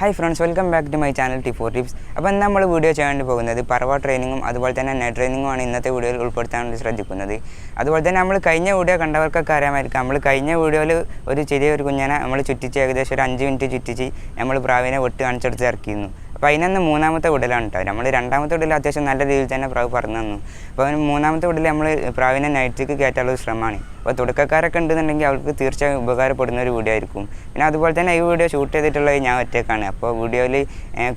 Hi friends, welcome back to my channel T4 Tips. അപ്പോൾ ഇന്ന് നമ്മൾ വീഡിയോ ചെയ്യാൻ പോകുന്നത് പറവ ട്രെയിനിങ്ങും അതുപോലെ തന്നെ നെറ്റ് ട്രെയിനിങ്ങും ആണ് ഇന്നത്തെ വീഡിയോയിൽ ഉൾപ്പെടുത്താൻ വേണ്ടി ശ്രദ്ധിക്കുന്നത്. അതുപോലെ തന്നെ നമ്മൾ കഴിഞ്ഞ വീഡിയോ കണ്ടവർക്കൊക്കെ അറിയാമായിരിക്കും. നമ്മൾ കഴിഞ്ഞ വീഡിയോയിൽ ഒരു ചെറിയൊരു കുഞ്ഞനെ നമ്മൾ ചുറ്റിച്ച് ഏകദേശം ഒരു 5 മിനിറ്റ് ചുറ്റിച്ച് നമ്മൾ പ്രാവിനെ വെട്ട് കാണിച്ചെടുത്ത് ഇറക്കിയിരുന്നു. അപ്പോൾ അതിനന്ന് മൂന്നാമത്തെ വിടലാണ് കേട്ടോ. നമ്മൾ രണ്ടാമത്തെ വിടൽ അത്യാവശ്യം നല്ല രീതിയിൽ തന്നെ പ്രാവ് പറഞ്ഞു തന്നു. അപ്പോൾ മൂന്നാമത്തെ വിടൽ നമ്മൾ പ്രാവിനെ നൈറ്റിലേക്ക് കയറ്റാനുള്ള ഒരു ശ്രമമാണ്. അപ്പോൾ തുടക്കക്കാരൊക്കെ ഉണ്ടെന്നുണ്ടെങ്കിൽ അവർക്ക് തീർച്ചയായും ഉപകാരപ്പെടുന്ന ഒരു വീഡിയോ ആയിരിക്കും. പിന്നെ അതുപോലെ തന്നെ ഈ വീഡിയോ ഷൂട്ട് ചെയ്തിട്ടുള്ളത് ഞാൻ ഒറ്റയ്ക്കാണ്. അപ്പോൾ വീഡിയോയിൽ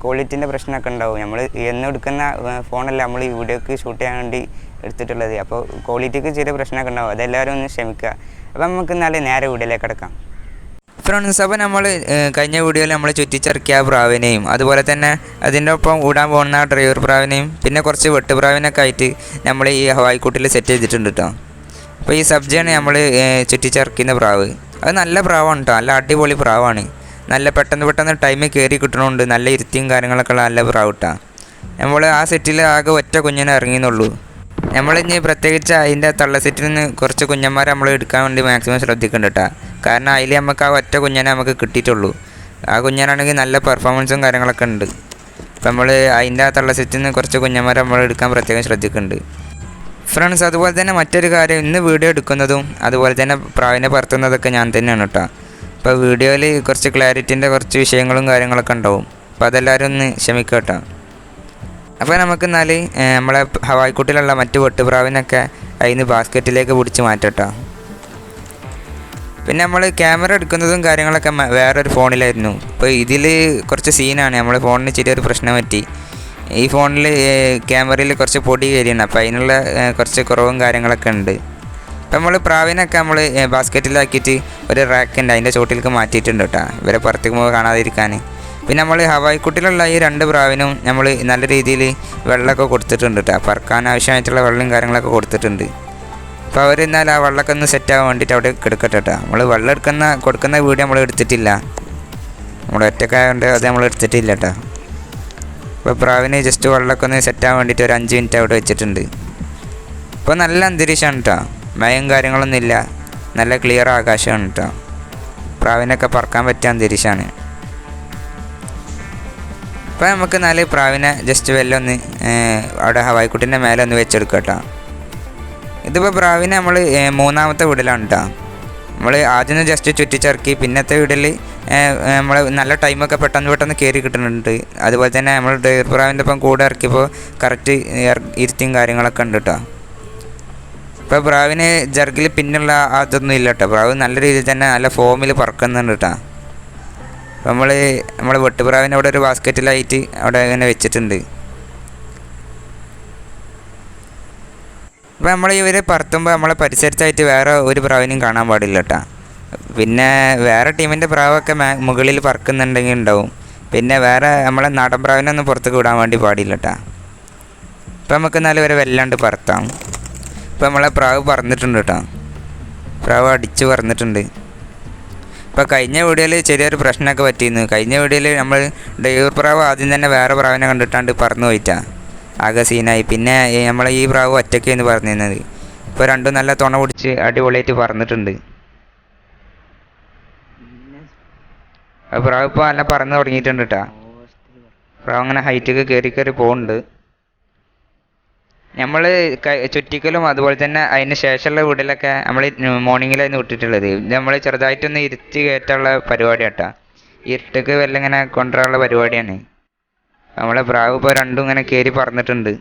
ക്വാളിറ്റിൻ്റെ പ്രശ്നമൊക്കെ ഉണ്ടാവും. നമ്മൾ എന്നെടുക്കുന്ന ഫോണല്ല നമ്മൾ ഈ വീഡിയോക്ക് ഷൂട്ട് ചെയ്യാൻ വേണ്ടി എടുത്തിട്ടുള്ളത്. അപ്പോൾ ക്വാളിറ്റിക്ക് ചെറിയ പ്രശ്നമൊക്കെ ഉണ്ടാവും. അതെല്ലാവരും ഒന്ന് ക്ഷമിക്കുക. അപ്പോൾ നമുക്ക് എന്നാലും നേരെ വീഡിയോയിലേക്ക് കിടക്കാം. ഫ്രണ്ട്സ്, അപ്പോൾ നമ്മൾ കഴിഞ്ഞ വീഡിയോയിൽ നമ്മൾ ചുറ്റിച്ചിറക്കിയ പ്രാവിനെയും അതുപോലെ തന്നെ അതിൻ്റെ ഒപ്പം ഓടാൻ പോകുന്ന ഡ്രൈവർ പ്രാവിനെയും പിന്നെ കുറച്ച് വെട്ടുപ്രാവിനൊക്കെ ആയിട്ട് നമ്മൾ ഈ ഹവായിക്കൂട്ടിൽ സെറ്റ് ചെയ്തിട്ടുണ്ട് കേട്ടോ. അപ്പോൾ ഈ സബ്ജിയാണ് നമ്മൾ ചുറ്റിച്ചിറക്കുന്ന പ്രാവ്. അത് നല്ല പ്രാവാണ് കേട്ടോ, നല്ല അടിപൊളി പ്രാവാണ്. നല്ല പെട്ടെന്ന് ടൈമിൽ കയറി കിട്ടണമുണ്ട്. നല്ല ഇരുത്തിയും കാര്യങ്ങളൊക്കെ ഉള്ള നല്ല പ്രാവ് കേട്ടോ. നമ്മൾ ആ സെറ്റിൽ ആകെ ഒറ്റ കുഞ്ഞിനെ ഇറങ്ങിയെന്നുള്ളൂ. നമ്മളിനി പ്രത്യേകിച്ച് അതിൻ്റെ തള്ള സെറ്റിൽ നിന്ന് കുറച്ച് കുഞ്ഞന്മാരെ നമ്മൾ എടുക്കാൻ വേണ്ടി മാക്സിമം ശ്രദ്ധിക്കുന്നുണ്ട് കേട്ടോ. കാരണം അതിൽ നമുക്ക് ആ ഒറ്റ കുഞ്ഞനെ നമുക്ക് കിട്ടിയിട്ടുള്ളൂ. ആ കുഞ്ഞനാണെങ്കിൽ നല്ല പെർഫോമൻസും കാര്യങ്ങളൊക്കെ ഉണ്ട്. അപ്പം നമ്മൾ അതിൻ്റെ ആ തള്ള സെറ്റിൽ നിന്ന് കുറച്ച് കുഞ്ഞന്മാരെ നമ്മൾ എടുക്കാൻ പ്രത്യേകം ശ്രദ്ധിക്കുന്നുണ്ട് ഫ്രണ്ട്സ്. അതുപോലെ തന്നെ മറ്റൊരു കാര്യം, ഇന്ന് വീഡിയോ എടുക്കുന്നതും അതുപോലെ തന്നെ പ്രാവിനെ പറത്തുന്നതൊക്കെ ഞാൻ തന്നെയാണ് കേട്ടോ. അപ്പോൾ വീഡിയോയിൽ കുറച്ച് ക്ലാരിറ്റീൻ്റെ കുറച്ച് വിഷയങ്ങളും കാര്യങ്ങളൊക്കെ ഉണ്ടാവും. അപ്പോൾ അതെല്ലാവരും ഒന്ന് ക്ഷമിക്കുക കേട്ടോ. അപ്പോൾ നമുക്ക് എന്നാൽ നമ്മളെ ഹവായിക്കൂട്ടിലുള്ള മറ്റ് വെട്ടുപ്രാവിനൊക്കെ അതിന് ബാസ്ക്കറ്റിലേക്ക് പിടിച്ച് മാറ്റട്ടോ. പിന്നെ നമ്മൾ ക്യാമറ എടുക്കുന്നതും കാര്യങ്ങളൊക്കെ വേറൊരു ഫോണിലായിരുന്നു. ഇപ്പോൾ ഇതിൽ കുറച്ച് സീനാണ്. നമ്മൾ ഫോണിന് ചെറിയൊരു പ്രശ്നം പറ്റി. ഈ ഫോണിൽ ക്യാമറയിൽ കുറച്ച് പൊടി കയറിയാണ്. അപ്പോൾ അതിനുള്ള കുറച്ച് കുറവും കാര്യങ്ങളൊക്കെ ഉണ്ട്. അപ്പോൾ നമ്മൾ പ്രാവിനൊക്കെ നമ്മൾ ബാസ്ക്കറ്റിലാക്കിയിട്ട് ഒരു റാക്കുണ്ട്, അതിൻ്റെ ചോട്ടിലേക്ക് മാറ്റിയിട്ടുണ്ട് കേട്ടോ, ഇവരെ പുറത്തേക്ക് പോകുമ്പോൾ കാണാതിരിക്കാൻ. പിന്നെ നമ്മൾ ഹവായിക്കുട്ടിലുള്ള ഈ 2 പ്രാവിനും നമ്മൾ നല്ല രീതിയിൽ വെള്ളമൊക്കെ കൊടുത്തിട്ടുണ്ട് കേട്ടോ. പറക്കാൻ ആവശ്യമായിട്ടുള്ള വെള്ളം കാര്യങ്ങളൊക്കെ കൊടുത്തിട്ടുണ്ട്. അപ്പോൾ അവർ എന്നാൽ ആ വെള്ളമൊക്കെ ഒന്ന് സെറ്റാകാൻ വേണ്ടിയിട്ട് അവിടെ കിടക്കട്ടെ കേട്ടോ. നമ്മൾ വെള്ളം കൊടുക്കുന്ന വീഡിയോ നമ്മൾ എടുത്തിട്ടില്ല. നമ്മൾ ഒറ്റക്കായതുകൊണ്ട് അത് നമ്മൾ എടുത്തിട്ടില്ല കേട്ടോ. അപ്പോൾ പ്രാവിന് ജസ്റ്റ് വെള്ളമൊക്കെ ഒന്ന് സെറ്റാകാൻ വേണ്ടിയിട്ട് ഒരു 5 മിനിറ്റ് അവിടെ വെച്ചിട്ടുണ്ട്. ഇപ്പോൾ നല്ല അന്തരീക്ഷമാണ് കേട്ടോ, മഴയും കാര്യങ്ങളൊന്നും ഇല്ല, നല്ല ക്ലിയർ ആകാശമാണ് കേട്ടോ. പ്രാവിനൊക്കെ പറക്കാൻ പറ്റിയ അന്തരീക്ഷമാണ്. അപ്പോൾ നമുക്ക് 4 പ്രാവിനെ ജസ്റ്റ് വെല്ലം ഒന്ന് അവിടെ ഹവായിക്കുട്ടിൻ്റെ മേലെ ഒന്ന് വെച്ചെടുക്കുക കേട്ടോ. ഇതിപ്പോൾ പ്രാവിനെ നമ്മൾ മൂന്നാമത്തെ വിടലാണ് കേട്ടോ. നമ്മൾ ആദ്യം ജസ്റ്റ് ചുറ്റിച്ചിറക്കി, പിന്നത്തെ വിടൽ നമ്മൾ നല്ല ടൈമൊക്കെ പെട്ടെന്ന് കയറി കിട്ടുന്നുണ്ട്. അതുപോലെ തന്നെ നമ്മൾ ഡ്രൈവർ പ്രാവിൻ്റെ ഒപ്പം കൂടെ ഇറക്കിയപ്പോൾ കറക്റ്റ് ഇരുത്തിയും കാര്യങ്ങളൊക്കെ ഉണ്ട് കേട്ടോ. ഇപ്പോൾ പ്രാവിന് ജർഗിൽ പിന്നുള്ള അതൊന്നും ഇല്ല കേട്ടോ. പ്രാവ് നല്ല രീതിയിൽ തന്നെ നല്ല ഫോമിൽ പറക്കുന്നുണ്ട് കേട്ടോ. അപ്പോൾ നമ്മൾ വെട്ടുപ്രാവിനെ അവിടെ ഒരു ബാസ്ക്കറ്റിലായിട്ട് അവിടെ ഇങ്ങനെ വെച്ചിട്ടുണ്ട്. അപ്പോൾ നമ്മൾ ഇവരെ പറത്തുമ്പോൾ നമ്മളെ പരിസരത്തായിട്ട് വേറെ ഒരു പ്രാവിനെയും കാണാൻ പാടില്ല കേട്ടോ. പിന്നെ വേറെ ടീമിൻ്റെ പ്രാവൊക്കെ മുകളിൽ പറക്കുന്നുണ്ടെങ്കിൽ ഉണ്ടാവും. പിന്നെ വേറെ നമ്മളെ നാടൻ പ്രാവിനൊന്നും പുറത്തേക്ക് വിടാൻ വേണ്ടി പാടില്ല കേട്ടോ. അപ്പോൾ നമുക്ക് എന്നാലും ഇവരെ വല്ലാണ്ട് പറത്താം. ഇപ്പോൾ നമ്മളെ പ്രാവ് പറന്നിട്ടുണ്ട് കേട്ടോ. പ്രാവ് അടിച്ച് പറന്നിട്ടുണ്ട്. ഇപ്പോൾ കഴിഞ്ഞ വീഡിയോയിൽ ചെറിയൊരു പ്രശ്നമൊക്കെ പറ്റിയിരുന്നു. കഴിഞ്ഞ വീഡിയോയിൽ നമ്മൾ ഡ്രൈവർ പ്രാവ് ആദ്യം തന്നെ വേറെ പ്രാവിനെ കണ്ടിട്ടാണ്ട് പറന്നു പോയിട്ടാണ്, ആകെ സീനായി. പിന്നെ നമ്മൾ ഈ പ്രാവ് ഒറ്റയ്ക്കാണ് പറഞ്ഞിരുന്നത്. ഇപ്പോൾ രണ്ടും നല്ല തുണ പിടിച്ച് അടിപൊളിയായിട്ട് പറന്നിട്ടുണ്ട്. പ്രാവ് ഇപ്പോൾ നല്ല പറന്ന് തുടങ്ങിയിട്ടുണ്ട് കേട്ടോ. പ്രാവ് അങ്ങനെ ഹൈറ്റൊക്കെ കയറി പോകുന്നുണ്ട്. നമ്മൾ ചുറ്റിക്കലും അതുപോലെ തന്നെ അതിന് ശേഷമുള്ള വീട്ടിലൊക്കെ നമ്മൾ മോർണിംഗിലായിരുന്നു വിട്ടിട്ടുള്ളത്. ഇത് നമ്മൾ ചെറുതായിട്ടൊന്ന് ഇരുത്തി കയറ്റാനുള്ള പരിപാടി കേട്ടോ. ഇരുട്ടൊക്കെ വല്ല ഇങ്ങനെ കൊണ്ടുവരാനുള്ള പരിപാടിയാണ്. നമ്മളെ പ്രാവ് ഇപ്പോൾ രണ്ടും ഇങ്ങനെ കയറി പറന്നിട്ടുണ്ട്.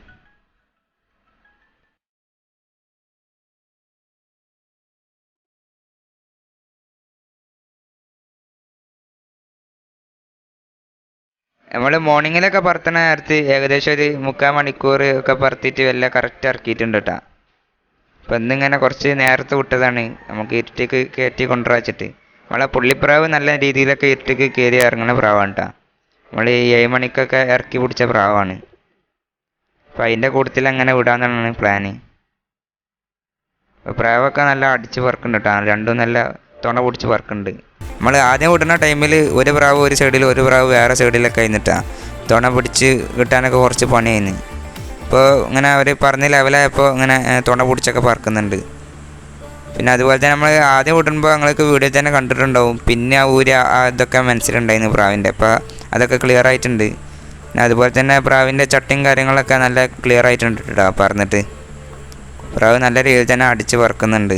നമ്മൾ മോർണിംഗിലൊക്കെ പറത്തണ നേരത്ത് ഏകദേശം ഒരു 3/4 മണിക്കൂർ ഒക്കെ പറത്തിയിട്ട് വല്ല കറക്റ്റ് ഇറക്കിയിട്ടുണ്ട് കേട്ടോ. അപ്പം ഇന്നിങ്ങനെ കുറച്ച് നേരത്തെ വിട്ടതാണ്, നമുക്ക് ഇരുട്ടേക്ക് കയറ്റി കൊണ്ടുവച്ചിട്ട്. നമ്മളെ പുള്ളിപ്രാവ് നല്ല രീതിയിലൊക്കെ ഇരുട്ടേക്ക് കയറി ഇറങ്ങുന്ന പ്രാവാണ് കേട്ടോ. നമ്മൾ 7 മണിക്കൊക്കെ ഇറക്കി പിടിച്ച പ്രാവാണ്. അപ്പം അതിൻ്റെ കൂട്ടത്തിൽ അങ്ങനെ വിടാമെന്നാണ് പ്ലാന്. അപ്പോൾ പ്രാവൊക്കെ നല്ല അടിച്ച് പറക്കുന്നുണ്ട് കേട്ടോ. രണ്ടും നല്ല തുണ പിടിച്ച് പറക്കുന്നുണ്ട്. നമ്മൾ ആദ്യം വിടുന്ന ടൈമിൽ ഒരു പ്രാവ് ഒരു സൈഡിൽ ഒരു പ്രാവ് വേറെ സൈഡിലൊക്കെ കഴിഞ്ഞിട്ടാണ് തുണ പിടിച്ച് കിട്ടാനൊക്കെ കുറച്ച് പണിയായിരുന്നു. ഇപ്പോൾ ഇങ്ങനെ അവർ പറഞ്ഞ് ലെവലായപ്പോൾ ഇങ്ങനെ തുണ പിടിച്ചൊക്കെ പറക്കുന്നുണ്ട്. പിന്നെ അതുപോലെ തന്നെ നമ്മൾ ആദ്യം വിടുമ്പോൾ ഞങ്ങൾക്ക് വീഡിയോ തന്നെ കണ്ടിട്ടുണ്ടാവും. പിന്നെ ആ ഊര് ഇതൊക്കെ മനസ്സിലുണ്ടായിരുന്നു പ്രാവിൻ്റെ. അപ്പോൾ അതൊക്കെ ക്ലിയർ ആയിട്ടുണ്ട്. പിന്നെ അതുപോലെ തന്നെ പ്രാവിൻ്റെ ചട്ടിയും കാര്യങ്ങളൊക്കെ നല്ല ക്ലിയർ ആയിട്ടുണ്ട് കേട്ടോ. പറന്നിട്ട് പ്രാവ് നല്ല രീതിയിൽ തന്നെ അടിച്ച് പറക്കുന്നുണ്ട്.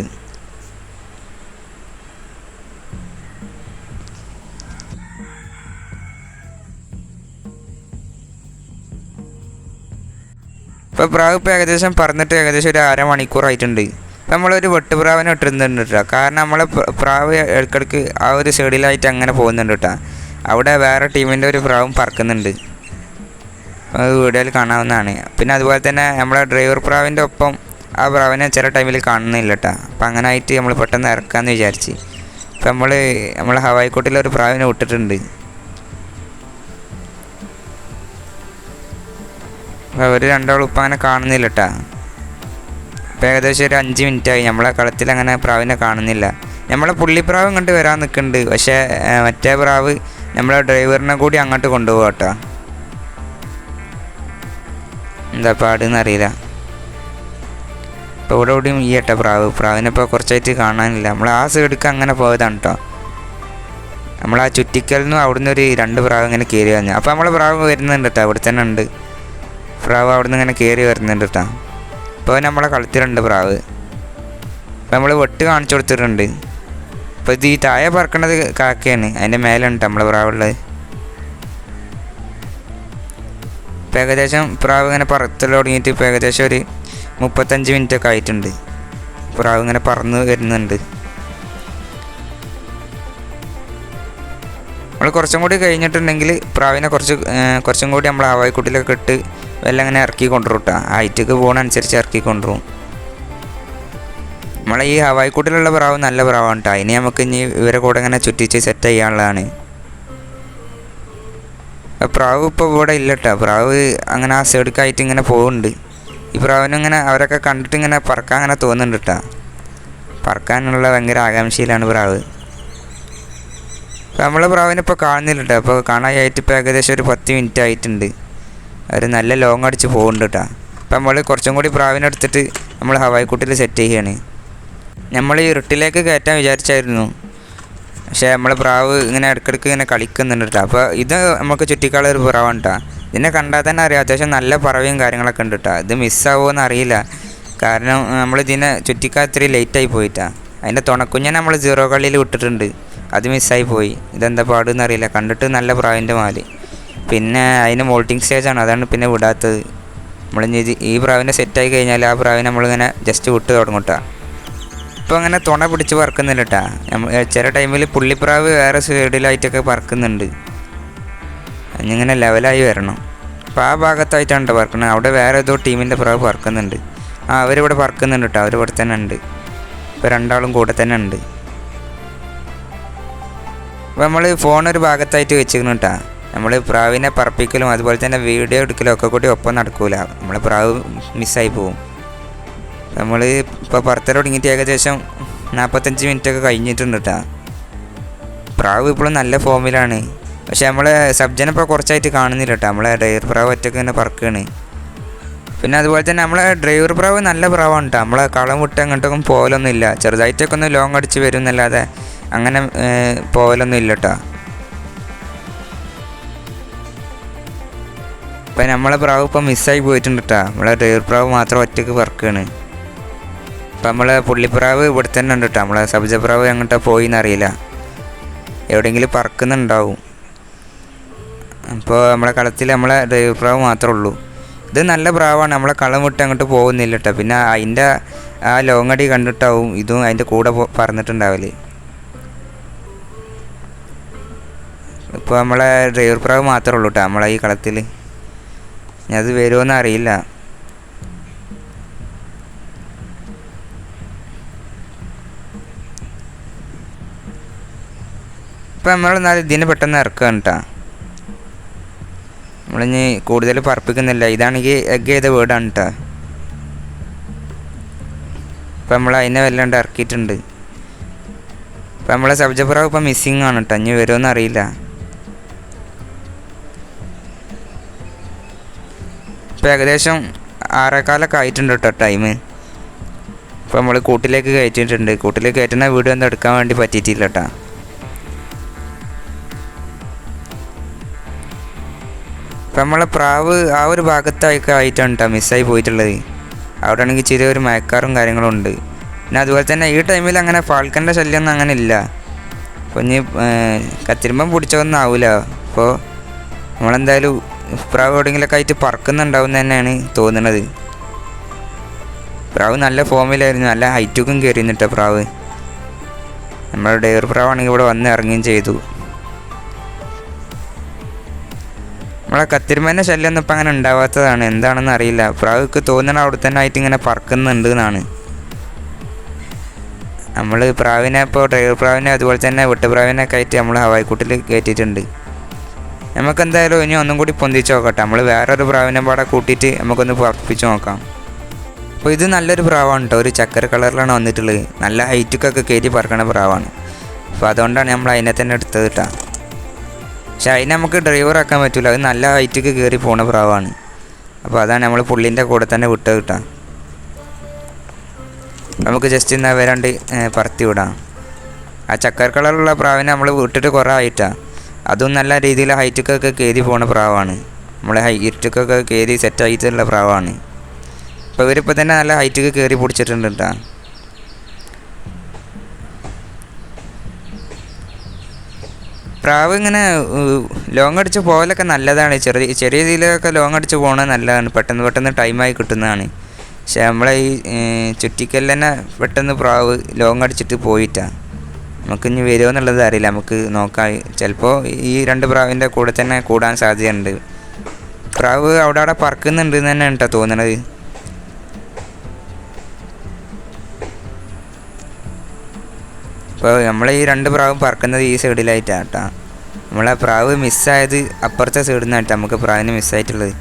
ഇപ്പോൾ പ്രാവ് ഇപ്പോൾ ഏകദേശം പറന്നിട്ട് ഏകദേശം ഒരു അരമണിക്കൂറായിട്ടുണ്ട്. ഇപ്പം നമ്മളൊരു വെട്ടുപ്രാവിനെ ഇട്ടിരുന്നുണ്ട് കേട്ടോ. കാരണം നമ്മളെ പ്രാവ് ഇടയ്ക്കിടയ്ക്ക് ആ ഒരു സൈഡിലായിട്ട് അങ്ങനെ പോകുന്നുണ്ട് കേട്ടോ. അവിടെ വേറെ ടീമിൻ്റെ ഒരു പ്രാവും പറക്കുന്നുണ്ട്, വീഡിയോയിൽ കാണാവുന്നതാണ്. പിന്നെ അതുപോലെ തന്നെ നമ്മളെ ഡ്രൈവർ പ്രാവിൻ്റെ ഒപ്പം ആ പ്രാവിനെ ചില ടൈമിൽ കാണുന്നില്ല കേട്ടോ. അപ്പം അങ്ങനെ ആയിട്ട് നമ്മൾ പെട്ടെന്ന് ഇറക്കാമെന്ന് വിചാരിച്ച്. ഇപ്പം നമ്മൾ ഹവായിക്കോട്ടിലൊരു പ്രാവിനെ വിട്ടിട്ടുണ്ട്. അപ്പോൾ അവർ രണ്ടാളും ഇപ്പം അങ്ങനെ കാണുന്നില്ല കേട്ടോ. ഇപ്പോൾ ഏകദേശം ഒരു 5 മിനിറ്റായി നമ്മളെ കളത്തിൽ അങ്ങനെ പ്രാവിനെ കാണുന്നില്ല. നമ്മളെ പുള്ളിപ്രാവ് ഇങ്ങോട്ട് വരാൻ നിൽക്കുന്നുണ്ട്, പക്ഷേ മറ്റേ പ്രാവ് നമ്മളെ ഡ്രൈവറിനെ കൂടി അങ്ങോട്ട് കൊണ്ടുപോകാം കേട്ടോ. എന്താ പാടെന്നറിയില്ല. ഇപ്പോൾ ഇവിടെ കൂടിയും ഈ കേട്ടോ പ്രാവിനെ ഇപ്പോൾ കുറച്ചായിട്ട് കാണാനില്ല. നമ്മൾ ആ സൈഡിലേക്ക് അങ്ങനെ പോയതാണ് കേട്ടോ. നമ്മൾ ആ ചുറ്റിക്കലിൽ നിന്നും അവിടെ നിന്ന് ഒരു 2 പ്രാവ് ഇങ്ങനെ കയറി വന്നു. അപ്പോൾ നമ്മളെ പ്രാവ് വരുന്നുണ്ട് കേട്ടോ, അവിടെ തന്നെ ഉണ്ട് പ്രാവ്. അവിടെ നിന്ന് ഇങ്ങനെ കയറി വരുന്നുണ്ട് കേട്ടോ. ഇപ്പോൾ നമ്മളെ കളത്തിലുണ്ട് പ്രാവ്. അപ്പോൾ നമ്മൾ വെട്ട് കാണിച്ചു കൊടുത്തിട്ടുണ്ട്. അപ്പോൾ ഇത് ഈ താഴെ പറക്കണത് കാക്കയാണ്, അതിൻ്റെ മേലുണ്ട് നമ്മളെ പ്രാവുള്ളത്. ഇപ്പോൾ ഏകദേശം പ്രാവ് ഇങ്ങനെ പറത്തൽ തുടങ്ങിയിട്ട് ഇപ്പോൾ ഏകദേശം ഒരു 35 മിനിറ്റൊക്കെ ആയിട്ടുണ്ട്. പ്രാവ് ഇങ്ങനെ പറന്ന് വരുന്നുണ്ട്. നമ്മൾ കുറച്ചും കൂടി കഴിഞ്ഞിട്ടുണ്ടെങ്കിൽ പ്രാവിനെ കുറച്ചും കൂടി നമ്മൾ ഹവായിക്കുട്ടിലൊക്കെ ഇട്ട് എല്ലാം ഇങ്ങനെ ഇറക്കി കൊണ്ടുവരും കേട്ടോ. ഹൈറ്റൊക്കെ പോകണനുസരിച്ച് ഇറക്കി കൊണ്ടുവരും. നമ്മളെ ഈ ഹവായിക്കുട്ടിലുള്ള പ്രാവ് നല്ല പ്രാവാണ് കേട്ടോ. ഇനി നമുക്ക് ഇനി ഇവരെ കൂടെ ഇങ്ങനെ ചുറ്റിച്ച് സെറ്റ് ചെയ്യാനുള്ളതാണ്. പ്രാവ് ഇപ്പോൾ ഇവിടെ ഇല്ല കേട്ടോ. പ്രാവ് അങ്ങനെ ആ സൈഡിക്കായിട്ട് ഇങ്ങനെ പോകുന്നുണ്ട്. ഈ പ്രാവിനിങ്ങനെ അവരൊക്കെ കണ്ടിട്ട് ഇങ്ങനെ പറക്കാൻ അങ്ങനെ തോന്നുന്നുണ്ട് കേട്ടോ. പറക്കാനുള്ള ഭയങ്കര ആകാംക്ഷയിലാണ് പ്രാവ്. അപ്പോൾ നമ്മളെ പ്രാവിനിപ്പോൾ കാണുന്നില്ല കേട്ടോ. അപ്പോൾ കാണാനായിട്ട് ഇപ്പോൾ ഏകദേശം ഒരു 10 മിനിറ്റ് ആയിട്ടുണ്ട്. അവർ നല്ല ലോങ് അടിച്ച് പോകുന്നുണ്ട് കേട്ടോ. അപ്പോൾ നമ്മൾ കുറച്ചും കൂടി പ്രാവിനെ എടുത്തിട്ട് നമ്മൾ ഹവായിക്കുട്ടിൽ സെറ്റ് ചെയ്യുകയാണ്. നമ്മൾ ഈ ഇരുട്ടിലേക്ക് കയറ്റാൻ വിചാരിച്ചായിരുന്നു, പക്ഷേ നമ്മളെ പ്രാവ് ഇങ്ങനെ ഇടയ്ക്കിടയ്ക്ക് ഇങ്ങനെ കളിക്കുന്നുണ്ട് കേട്ടോ. അപ്പോൾ ഇത് നമുക്ക് ചുറ്റിക്കാളൊരു പ്രാവാണ് കേട്ടോ. ഇതിനെ കണ്ടാൽ തന്നെ അറിയാം അത്യാവശ്യം നല്ല പറവയും കാര്യങ്ങളൊക്കെ ഉണ്ട് കേട്ടോ. ഇത് മിസ്സാവുമോയെന്ന് അറിയില്ല, കാരണം നമ്മളിതിനെ ചുറ്റിക്കാൻ ഇത്തിരി ലേറ്റായി പോയിട്ടാണ്. അതിൻ്റെ തുണക്കുഞ്ഞനെ നമ്മൾ 0 കളിയിൽ വിട്ടിട്ടുണ്ട്, അത് മിസ്സായി പോയി. ഇതെന്താ പാടെന്ന് അറിയില്ല. കണ്ടിട്ട് നല്ല പ്രാവിൻ്റെ മാല്. പിന്നെ അതിന് മോൾട്ടിങ് സ്റ്റേജാണ്, അതാണ് പിന്നെ വിടാത്തത്. നമ്മളിനി ഈ പ്രാവിനെ സെറ്റായി കഴിഞ്ഞാൽ ആ പ്രാവിനെ നമ്മളിങ്ങനെ ജസ്റ്റ് വിട്ട് തുടങ്ങും കേട്ടോ. ഇപ്പോൾ അങ്ങനെ തുണ പിടിച്ച് പറക്കുന്നില്ല കേട്ടോ. ചില ടൈമിൽ പുള്ളിപ്രാവ് വേറെ സൈഡിലായിട്ടൊക്കെ പറക്കുന്നുണ്ട്. അതിങ്ങനെ ലെവലായി വരണം. അപ്പോൾ ആ ഭാഗത്തായിട്ടാണ് കേട്ടോ പറക്കുന്നത്. അവിടെ വേറെ ഏതോ ടീമിൻ്റെ പ്രാവ് പറക്കുന്നുണ്ട്. അവരിവിടെ പറക്കുന്നുണ്ട് കേട്ടോ. അവരിവിടെ തന്നെ ഉണ്ട്. ഇപ്പോൾ രണ്ടാളും കൂടെ തന്നെ ഉണ്ട്. അപ്പോൾ നമ്മൾ ഫോണൊരു ഭാഗത്തായിട്ട് വെച്ചിരിക്കുന്നു കേട്ടോ. നമ്മൾ പ്രാവിനെ പറപ്പിക്കലും അതുപോലെ തന്നെ വീഡിയോ എടുക്കലും ഒക്കെ കൂടി ഒപ്പം നടക്കൂല. നമ്മളെ പ്രാവ് മിസ്സായി പോവും. നമ്മൾ ഇപ്പോൾ പറത്തൽ തുടങ്ങിയിട്ട് ഏകദേശം 45 മിനിറ്റൊക്കെ കഴിഞ്ഞിട്ടുണ്ട് കേട്ടോ. പ്രാവ് ഇപ്പോഴും നല്ല ഫോമിലാണ്. പക്ഷേ നമ്മളെ സബ്ജനെ ഇപ്പോൾ കുറച്ചായിട്ട് കാണുന്നില്ല കേട്ടോ. നമ്മളെ ഡ്രൈവർ പ്രാവ് ഒറ്റയ്ക്ക് തന്നെ പറക്കുകയാണ്. പിന്നെ അതുപോലെ തന്നെ നമ്മളെ ഡ്രൈവർ പ്രാവ് നല്ല പ്രാവാണ് കേട്ടോ. നമ്മളെ കളം വിട്ട് അങ്ങോട്ടൊന്നും പോകലൊന്നുമില്ല. ചെറുതായിട്ടൊക്കെ ഒന്ന് ലോങ് അടിച്ച് വരും എന്നല്ലാതെ അങ്ങനെ പോകലൊന്നും ഇല്ല കേട്ടോ. ഇപ്പം നമ്മളെ പ്രാവ് ഇപ്പം മിസ്സായി പോയിട്ടുണ്ട് കേട്ടോ. നമ്മളെ ഡ്രൈവർ പ്രാവ് മാത്രം ഒറ്റയ്ക്ക് പറക്കുകയാണ്. ഇപ്പം നമ്മളെ പുള്ളിപ്രാവ് ഇവിടെ തന്നെ ഉണ്ട് കേട്ടോ. നമ്മളെ സബ്ജപ്രാവ് എങ്ങോട്ടാ പോയി എന്നറിയില്ല, എവിടെയെങ്കിലും പറക്കുന്നുണ്ടാവും. അപ്പോൾ നമ്മളെ കളത്തിൽ നമ്മളെ ഡ്രൈവർ പ്രാവ് മാത്രമേ ഉള്ളൂ. ഇത് നല്ല പ്രാവാണ്, നമ്മളെ കളം വിട്ട് അങ്ങോട്ട് പോകുന്നില്ല കേട്ടോ. പിന്നെ അതിൻ്റെ ആ ലോങ് അടി കണ്ടിട്ടാവും ഇതും അതിൻ്റെ കൂടെ പറന്നിട്ടുണ്ടാവില്ലേ. ഇപ്പോൾ നമ്മളെ ഡ്രൈവർ പ്രാവ് മാത്രമേ ഉള്ളൂ കേട്ടോ നമ്മളെ ഈ കളത്തിൽ. അത് വരുമോയെന്ന് അറിയില്ല. ഇപ്പം നമ്മളെന്നാൽ ഇതിന് പെട്ടെന്ന് ഇറക്കുകയാണ് കേട്ടോ. നമ്മളിനി കൂടുതൽ പറപ്പിക്കുന്നില്ല. ഇതാണെങ്കിൽ എഗ് ചെയ്ത വീടാണ് കേട്ടോ. ഇപ്പം നമ്മൾ അതിനെ വല്ലാണ്ട് ഇറക്കിയിട്ടുണ്ട്. ഇപ്പം നമ്മളെ സബ്ജപ്രാവ് ഇപ്പം മിസ്സിങ് ആണ് കേട്ടോ. ഇനി വരുമോയെന്ന് അറിയില്ല. ഇപ്പോൾ ഏകദേശം 6:15 ആയിട്ടുണ്ട് കേട്ടോ ടൈം. ഇപ്പോൾ നമ്മൾ കൂട്ടിലേക്ക് കയറ്റിയിട്ടുണ്ട്. കൂട്ടിലേക്ക് കയറ്റുന്ന വീഡിയോ ഒന്നും എടുക്കാൻ വേണ്ടി പറ്റിയിട്ടില്ല കേട്ടോ. അപ്പം നമ്മളെ പ്രാവ് ആ ഒരു ഭാഗത്തായിട്ടാണ് കേട്ടോ മിസ്സായി പോയിട്ടുള്ളത്. അവിടെ ആണെങ്കിൽ ചെറിയൊരു മഴക്കാറും കാര്യങ്ങളും ഉണ്ട്. പിന്നെ അതുപോലെ തന്നെ ഈ ടൈമിൽ അങ്ങനെ ഫാൾക്കൻ്റെ ശല്യമൊന്നും അങ്ങനെ ഇല്ല. അപ്പോൾ ഇനി കത്തിരുമ്പം പിടിച്ചൊന്നും ആവില്ല. അപ്പോൾ നമ്മളെന്തായാലും പ്രാവ് എവിടെയെങ്കിലൊക്കെ ആയിട്ട് പറക്കുന്നുണ്ടാവും തന്നെയാണ് തോന്നുന്നത്. പ്രാവ് നല്ല ഫോമിലായിരുന്നു, നല്ല ഹൈറ്റൊക്കെ കയറിയിരുന്നിട്ട പ്രാവ്. നമ്മുടെ ഡെയർ പ്രാവാണെങ്കിൽ ഇവിടെ വന്ന് ഇറങ്ങുകയും ചെയ്തു. നമ്മളെ കത്തിരുമ്പേൻ്റെ ശല്യമൊന്നും ഇപ്പം അങ്ങനെ ഉണ്ടാവാത്തതാണ്, എന്താണെന്ന് അറിയില്ല. പ്രാവുക്ക് തോന്നണ അവിടെ തന്നെ ആയിട്ട് ഇങ്ങനെ പറക്കുന്നുണ്ട് എന്നാണ്. നമ്മൾ പ്രാവിനെ ഇപ്പോൾ ഡ്രൈവർ പ്രാവിനെ അതുപോലെ തന്നെ വെട്ടുപ്രാവിനൊക്കെ ആയിട്ട് നമ്മൾ ഹവായിക്കൂട്ടിൽ കയറ്റിയിട്ടുണ്ട്. നമുക്കെന്തായാലും ഇനി ഒന്നും കൂടി പൊന്തിച്ച് നോക്കട്ടെ. നമ്മൾ വേറൊരു പ്രാവിനെ പാടെ കൂട്ടിയിട്ട് നമുക്കൊന്ന് പറപ്പിച്ച് നോക്കാം. അപ്പോൾ ഇത് നല്ലൊരു പ്രാവാണ് കേട്ടോ, ഒരു ചക്കര കളറിലാണ് വന്നിട്ടുള്ളത്. നല്ല ഹൈറ്റൊക്കെ കയറ്റി പറക്കണ പ്രാവാണ്. അപ്പോൾ അതുകൊണ്ടാണ് നമ്മൾ അതിനെ തന്നെ എടുത്തത് കേട്ടോ. പക്ഷെ അതിനെ നമുക്ക് ഡ്രൈവർ ആക്കാൻ പറ്റില്ല, അത് നല്ല ഹൈറ്റൊക്കെ കയറി പോണ പ്രാവാണ്. അപ്പോൾ അതാണ് നമ്മൾ പുള്ളിൻ്റെ കൂടെ തന്നെ വിട്ടത് കേട്ടോ. നമുക്ക് ജസ്റ്റ് ഇന്ന് വരാണ്ട് പറത്തി വിടാം. ആ ചക്കര കളറുള്ള പ്രാവിനെ നമ്മൾ വിട്ടിട്ട് കുറേ ആയിട്ടാണ്. അതും നല്ല രീതിയിൽ ഹൈറ്റൊക്കെ കയറി പോണ പ്രാവാണ്. നമ്മളെ ഹൈറ്റൊക്കെ കയറി സെറ്റായിട്ടുള്ള പ്രാവാണ്. അപ്പോൾ ഇവരിപ്പോൾ തന്നെ നല്ല ഹൈറ്റൊക്കെ കയറി പിടിച്ചിട്ടുണ്ട് കേട്ടോ. പ്രാവ് ഇങ്ങനെ ലോങ് അടിച്ച് പോകലൊക്കെ നല്ലതാണ്. ചെറിയ രീതിയിലൊക്കെ ലോങ് അടിച്ച് പോകണത് നല്ലതാണ്, പെട്ടെന്ന് ടൈമായി കിട്ടുന്നതാണ്. പക്ഷെ നമ്മളെ ഈ ചുറ്റിക്കൽ തന്നെ പെട്ടെന്ന് പ്രാവ് ലോങ് അടിച്ചിട്ട് പോയിട്ടാണ്. നമുക്കിനി വരുമോ എന്നുള്ളത് അറിയില്ല, നമുക്ക് നോക്കാം. ചിലപ്പോൾ ഈ 2 പ്രാവിൻ്റെ കൂടെ തന്നെ കൂടാൻ സാധ്യതയുണ്ട്. പ്രാവ് അവിടെ പറക്കുന്നുണ്ട് എന്ന് തന്നെയാണ് കേട്ടോ തോന്നണത്. അപ്പോൾ നമ്മൾ ഈ 2 പ്രാവും പറക്കുന്നത് ഈ സൈഡിലായിട്ടാണ് കേട്ടോ. നമ്മളെ പ്രാവ് മിസ്സായത് അപ്പുറത്തെ സൈഡിൽ നിന്നായിട്ട് നമുക്ക് പ്രാവിന് മിസ്സായിട്ടുള്ളത്.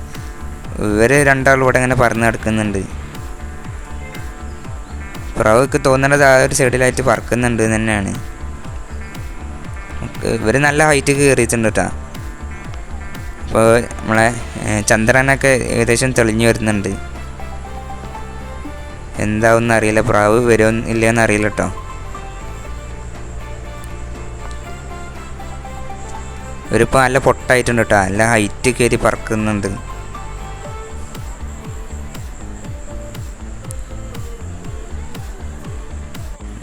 ഇവർ 2 ആളും ഇവിടെ ഇങ്ങനെ പറന്ന് നടക്കുന്നുണ്ട്. പ്രാവൊക്കെ തോന്നണത് ആ ഒരു സൈഡിലായിട്ട് പറക്കുന്നുണ്ട് എന്ന് തന്നെയാണ്. ഇവർ നല്ല ഹൈറ്റ് കയറിയിട്ടുണ്ട് കേട്ടോ. അപ്പോൾ നമ്മളെ ചന്ദ്രനൊക്കെ ഏകദേശം തെളിഞ്ഞു വരുന്നുണ്ട്. എന്താവുമെന്ന് അറിയില്ല, പ്രാവ് വരുമോ ഇല്ലയെന്ന് അറിയില്ല കേട്ടോ. ഇവരിപ്പോൾ നല്ല പൊട്ടായിട്ടുണ്ട് കേട്ടോ, നല്ല ഹൈറ്റ് കയറി പറക്കുന്നുണ്ട്.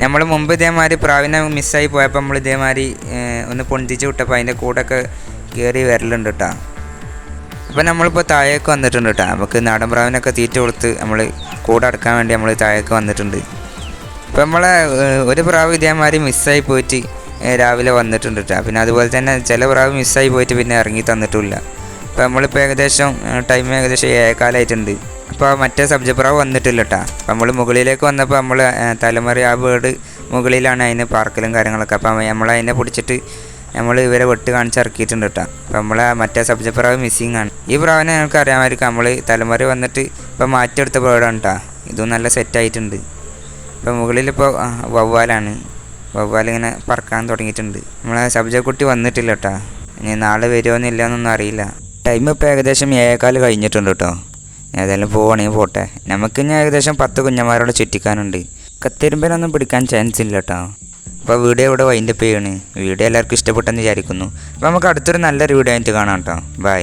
നമ്മൾ മുമ്പ് ഇതേമാതിരി പ്രാവിനെ മിസ്സായി പോയപ്പോൾ നമ്മൾ ഇതേമാതിരി ഒന്ന് പൊന്തിച്ച് വിട്ടപ്പോൾ അതിൻ്റെ കൂടെയൊക്കെ കയറി വരലുണ്ട് കേട്ടോ. അപ്പോൾ നമ്മളിപ്പോൾ താഴേക്ക് വന്നിട്ടുണ്ട് കേട്ടോ. നമുക്ക് നാടൻ പ്രാവിനൊക്കെ തീറ്റ കൊടുത്ത് നമ്മൾ കൂടെ അടക്കാൻ വേണ്ടി നമ്മൾ താഴേക്ക് വന്നിട്ടുണ്ട്. അപ്പോൾ നമ്മളെ ഒരു പ്രാവ് ഇതേമാതിരി മിസ്സായി പോയിട്ട് രാവിലെ വന്നിട്ടുണ്ട് കേട്ടോ. പിന്നെ അതുപോലെ തന്നെ ചില പ്രാവ് മിസ്സായി പോയിട്ട് പിന്നെ ഇറങ്ങി തന്നിട്ടില്ല. അപ്പോൾ നമ്മളിപ്പോൾ ഏകദേശം ടൈം ഏകദേശം 7:15 അപ്പോൾ മറ്റേ സബ്ജപ്രാവ് വന്നിട്ടില്ല കേട്ടോ. അപ്പോൾ നമ്മൾ മുകളിലേക്ക് വന്നപ്പോൾ നമ്മൾ തലമുറ ആ ബേർഡ് മുകളിലാണ് അതിന് പാർക്കലും കാര്യങ്ങളൊക്കെ. അപ്പോൾ നമ്മൾ അതിനെ പിടിച്ചിട്ട് നമ്മൾ ഇവരെ വെട്ട് കാണിച്ചിറക്കിയിട്ടുണ്ട് കേട്ടോ. അപ്പോൾ നമ്മളെ മറ്റേ സബ്ജപ്രാവ് മിസ്സിങ് ആണ്. ഈ പ്രാവിനെ ഞങ്ങൾക്ക് അറിയാമായിരിക്കും, നമ്മൾ തലമുറ വന്നിട്ട് ഇപ്പോൾ മാറ്റിയെടുത്ത ബേർഡാണ് കേട്ടോ. ഇതും നല്ല സെറ്റായിട്ടുണ്ട്. ഇപ്പോൾ മുകളിലിപ്പോൾ വവ്വാലാണ്. വവ്വാലിങ്ങനെ പറക്കാൻ തുടങ്ങിയിട്ടുണ്ട്. നമ്മളെ സബ്ജക്കുട്ടി വന്നിട്ടില്ല കേട്ടോ. ഇനി നാളെ വരുമോ എന്നില്ല എന്നൊന്നും അറിയില്ല. ടൈം ഇപ്പോൾ ഏകദേശം 7:15 കഴിഞ്ഞിട്ടുണ്ട് കേട്ടോ. ഏതായാലും പോവുകയാണെങ്കിൽ പോട്ടെ. നമുക്കിനി ഏകദേശം 10 കുഞ്ഞന്മാരോട് ചുറ്റിക്കാനുണ്ട്. കത്തിരുമ്പനൊന്നും പിടിക്കാൻ ചാൻസ് ഇല്ല കേട്ടോ. അപ്പോൾ വീഡിയോ ഇവിടെ വൈൻഡപ്പ് ചെയ്യണേ. വീഡിയോ എല്ലാവർക്കും ഇഷ്ടപ്പെട്ടെന്ന് വിചാരിക്കുന്നു. അപ്പോൾ നമുക്ക് അടുത്തൊരു നല്ലൊരു വീഡിയോ ആയിട്ട് കാണാം കേട്ടോ. ബൈ.